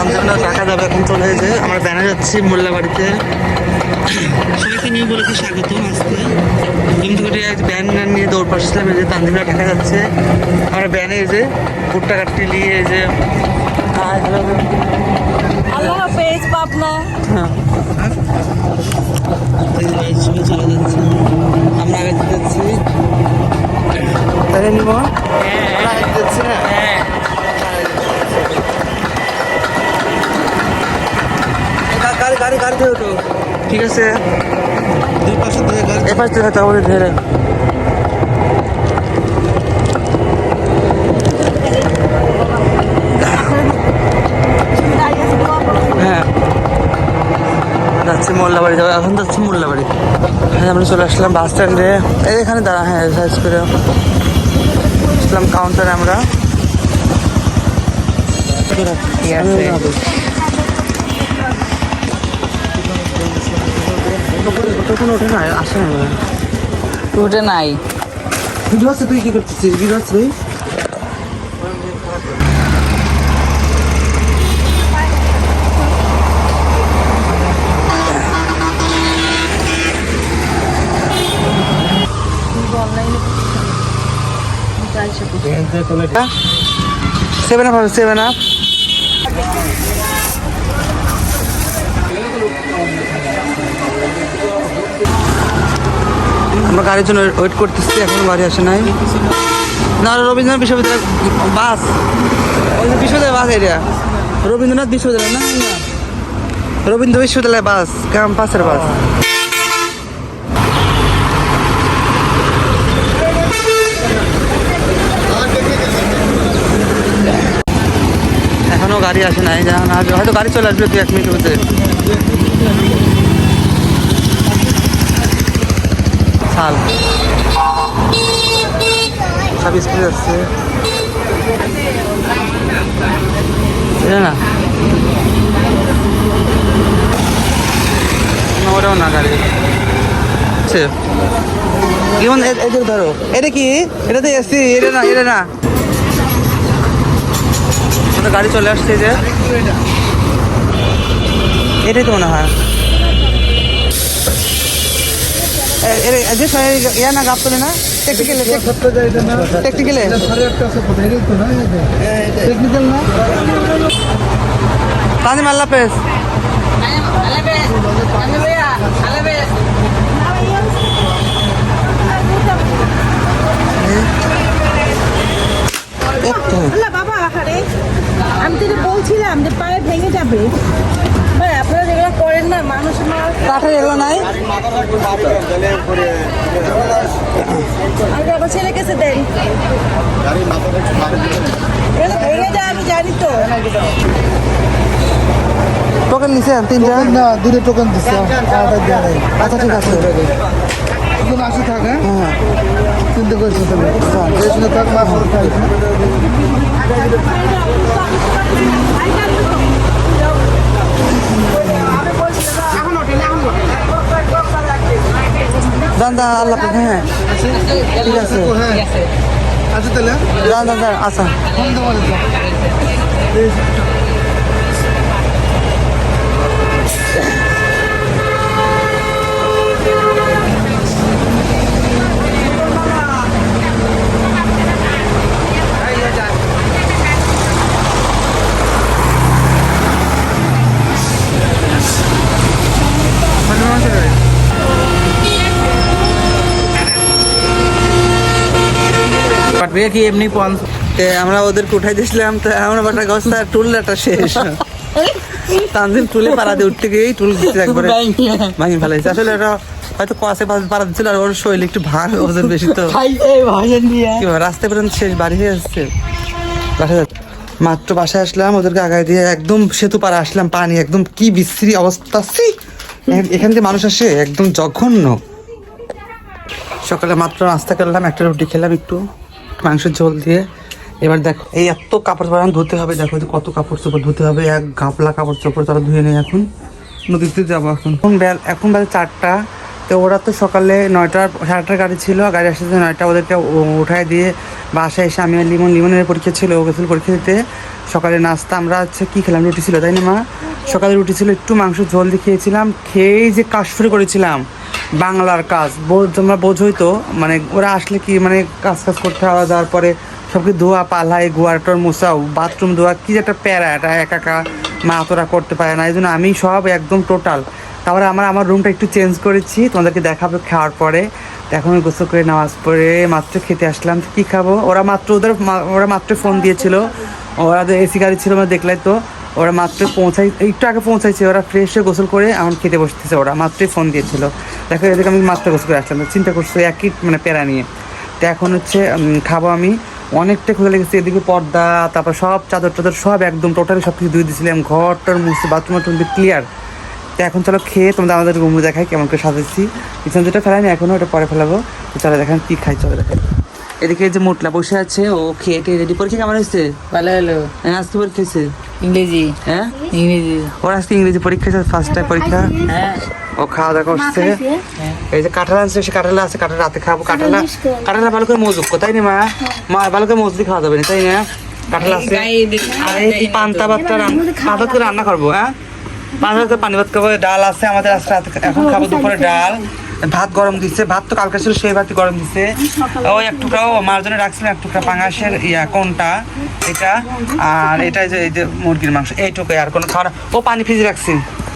তানজিমরা ঢাকা যাবে, এখন চলে এসে আমরা ব্যানে যাচ্ছি মোল্লাবাড়িতে। সবাইকে নিয়ে বলেছি স্বাগতম আসতে। কিন্তু ব্যান নিয়ে দৌড় পাচ্ছিলাম, এই যে তানজিমরা ঢাকা যাচ্ছে। আমরা ব্যানে এই যে ভুট্টা কাটটি নিয়ে এই যে আল্লাহ হাফেজ পাবনা। চলে যাচ্ছি, আমরা আগে যাচ্ছি তাই নিব আগে যাচ্ছি না। গাড়িতে ওঠো, ঠিক আছে? এ পাশ থেকে আমাদের ধরে হ্যাঁ যাচ্ছি মোল্লাবাড়ি যাবো, এখন যাচ্ছি মোল্লাবাড়ি। হ্যাঁ আমরা চলে আসলাম বাস স্ট্যান্ডে, এখানে দাঁড়া। হ্যাঁ সার্চ করে আসলাম কাউন্টারে আমরা। ওঠে না, আসে না, রুটে নাই। ভিডিও আছে, তুই কি করতেছিস? ভিডিও আছে তুই? Seven up, 7 up. আমরা গাড়ির জন্য ওয়েট করতেছি, এখনো গাড়ি আসে নাই। না রবীন্দ্রনাথ বিশ্ববিদ্যালয় বাস, বিশ্ববিদ্যালয় বাস এরিয়া, রবীন্দ্রনাথ বিশ্ববিদ্যালয় না, রবীন্দ্র বিশ্ববিদ্যালয় বাস, ক্যাম্পাসের বাস। এখনো গাড়ি আসে নাই, যখন আসবে হয়তো গাড়ি চলে আসবে 2-1 মিনিটের মধ্যে। সাল সব স্পিড আসছে না, ওটাও না গাড়ি কেমন। এদের ধরো, এটা কি? এটা তো এসি, এটা না, এটা না। গাড়ি চলে আসছে যে, এটাই তো মনে হয় ইয়া না, গাপ তোলে না টেকনিক্যালে, টেকনিক্যালে তানজিম আল্লাহ হাফেজ। বাবা আমি তো বলছিলাম যে পায়ে ভেঙে যাবে, আপনারা যেগুলো করেন না, মানুষ কাঠের এলো নাই, আগে আবার ছেলে কাছে দেন, ভেঙে যায় আমি জানি তো। টোকেন নিছে 3টা না, 2 টোকেন দিচ্ছে। আচ্ছা ঠিক আছে, আসি থাক। হ্যাঁ হ্যাঁ চিন্তা করছি তাহলে থাক না। যান যান আল্লাহ হাফেজ। হ্যাঁ ঠিক আছে, হ্যাঁ আচ্ছা তাহলে যান যান যান, আচ্ছা। ফোন দেওয়া কি এমনি আমরা ওদেরকে উঠাই দিয়েছিলাম, তো আমরা বাটা গস্তা টুলটা শেষ। তানজিম টুলে পাড়া দিয়ে উঠতে গিয়েই টুল একবারে ভাঙি ফেলাইছে। আসলে এটা হয়তো কষে পাড়া দিচ্ছিল, আর ওর শরীর একটু ভার, ওজন বেশি তো রাস্তায় পর্যন্ত শেষ বাড়ি হয়ে আসছে। মাত্র বাসায় আসলাম, ওদেরকে আগায় দিয়ে একদম সেতু পাড়া আসলাম, পানি একদম কি বিশ্রী অবস্থা। এখান থেকে মানুষ আসে একদম জঘন্য। সকালে মাত্র নাস্তা করলাম, একটা রুটি খেলাম একটু মাংসের ঝোল দিয়ে। এবার দেখো এই এত কাপড় চোপড় ধুতে হবে, দেখো কত কাপড় চোপড় ধুতে হবে, এক গাপলা কাপড় চোপড় তারা ধুয়ে নেই। এখন নদীতে যাবো, এখন বাজে 4টা। তো ওরা তো সকালে 9টা 8:30 গাড়ি ছিল, গাড়ি আসতে 9টা, ওদেরকে উঠায় দিয়ে বাসায় এসে আমি আর লিমনের পরীক্ষা ছিল, ও গেছিল পরীক্ষা দিতে। সকালে নাস্তা আমরা হচ্ছে কী খেলাম, রুটি ছিল তাই না মা? সকালে রুটি ছিল, একটু মাংস ঝোল দিয়ে খেয়েছিলাম, খেয়েই যে কাজ শুরু করেছিলাম বাংলার কাজ। তোমরা বোঝোই তো, মানে ওরা আসলে কি মানে কাজ করতে হওয়া, যাওয়ার পরে সব কিছু ধোয়া পাল্লায় গোয়ারটোর মোছাও, বাথরুম ধোয়া, কী যে একটা প্যারা, এটা একা মা তোরা করতে পারে না, এই জন্য আমি সব একদম টোটাল। তারপরে আমার রুমটা একটু চেঞ্জ করেছি, তোমাদেরকে দেখাবো খাওয়ার পরে। তো এখন আমি গোসল করে নামাজ পড়ে মাত্র খেতে আসলাম। কী খাবো, ওরা মাত্র ফোন দিয়েছিল, ওরা এসি গাড়ি ছিল, মানে দেখলাই তো, ওরা মাত্র একটু আগে পৌঁছাইছে, ওরা ফ্রেশ হয়ে গোসল করে আমার খেতে বসতেছে, ওরা মাত্রই ফোন দিয়েছিল। দেখো এদিকে আমি মাত্র গোসল করে আসলাম, চিন্তা করছো একই মানে প্যারা নিয়ে। তো এখন হচ্ছে খাবো আমি, অনেকটা ক্ষুধা লেগেছে। এদিকে পর্দা, তারপর সব চাদর সব একদম টোটালি সব কিছু ধুয়ে দিয়েছিলাম, ঘরটার মুছে, বাথরুম ক্লিয়ার। তো এখন চলো খেয়ে তোমাদের আমাদের রুম দেখাই কেমন করে সাজাচ্ছি। পিছনে যেটা ফেলাইনি এখনও, ওটা পরে ফেলাবো। তো চলো দেখেন কী খাই, চলো দেখাই। এদিকে যে মোটলা বসে আছে, ও খেয়ে রেডি। পরীক্ষা কেমন হয়েছে? ভালো হলো। হ্যাঁ আজকে পরীক্ষা হয়েছে ইংরেজি। হ্যাঁ ইংরেজি। ওর আজকে ইংরেজি পরীক্ষা, ফার্স্ট টাইম পরীক্ষা। হ্যাঁ। ও খাওয়া দাওয়া করছে। এই যে কাঁঠাল আনছে, সে কাঁঠাল আছে, কাঁঠাল রাতে খাবো। কাঁঠাল ভালো করে মজুক, তাই না মা ভালো করে মজুদি খাওয়া যাবে না, তাই না? কাঁঠাল আছে। আর এই পান্তা ভাতটা পান্তা করে রান্না করবো। হ্যাঁ পান্তা ভাত, পানি ভাত খাবো। ডাল আছে আমাদের আজকে রাতে, এখন খাবো দুপুরে ডাল। ভাত গরম দিচ্ছে, ভাত তো কালকে ছিল, সেই ভাতই গরম দিচ্ছে। ওই এক টুকরাও মার জন্য রাখছিলাম, এক টুকরা পাঙাশের কোনটা এটা, আর এটা যে এই যে মুরগির মাংস, এইটুকুই, আর কোনো খাওয়া না। ও পানি ফ্রিজে রাখছি।